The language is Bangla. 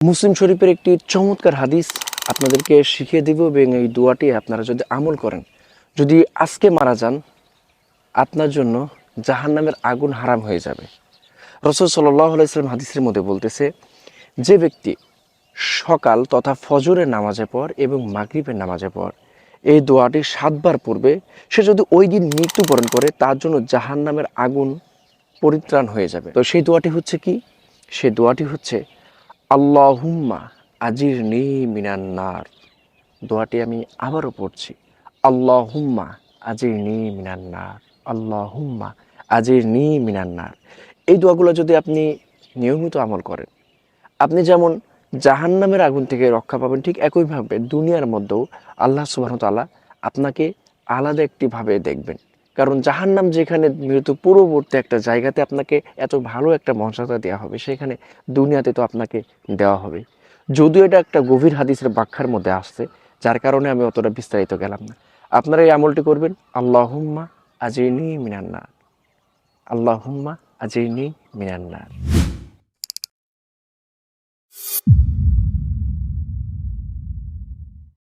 মুসলিম শরীফের একটি চমৎকার হাদিস আপনাদেরকে শিখিয়ে দিব এবং এই দোয়াটি আপনারা যদি আমল করেন, যদি আজকে মারা যান, আপনার জন্য জাহান্নামের আগুন হারাম হয়ে যাবে। রাসূল সাল্লাল্লাহু আলাইহি ওয়াসাল্লাম হাদিসের মধ্যে বলতেছে, যে ব্যক্তি সকাল তথা ফজরের নামাজের পর এবং মাগরিবের নামাজের পর এই দোয়াটি 7 বার পড়বে, সে যদি ওই দিন মৃত্যুবরণ করে তার জন্য জাহান্নামের আগুন পরিত্রাণ হয়ে যাবে। তো সেই দোয়াটি হচ্ছে কি? সেই দোয়াটি হচ্ছে আল্লাহুম্মা আজিরনি মিনান নার। দোয়াটি আমি আবারও পড়ছি, আল্লাহুম্মা আজিরনি মিনান নার, আল্লাহুম্মা আজিরনি মিনান নার। এই দোয়াগুলো যদি আপনি নিয়মিত আমল করেন, আপনি যেমন জাহান্নামের আগুন থেকে রক্ষা পাবেন, ঠিক একইভাবে দুনিয়ার মধ্যেও আল্লাহ সুবহানাহু ওয়া তাআলা আপনাকে আলাদা একটিভাবে দেখবেন। কারণ জাহান্নাম যেখানে মৃত্যু পূর্ববর্তী একটা জায়গাতে আপনাকে এত ভালো একটা মর্যাদা দেওয়া হবে, সেখানে দুনিয়াতে তো আপনাকে দেওয়া হবে। যদিও এটা একটা গভীর হাদিসের ব্যাখ্যার মধ্যে আসছে, যার কারণে আমি অতটা বিস্তারিত গেলাম না। আপনারা এই আমলটি করবেন, আল্লাহুম্মা আজিরনি মিনান নার, আল্লাহুম্মা আজিরনি মিনান নার।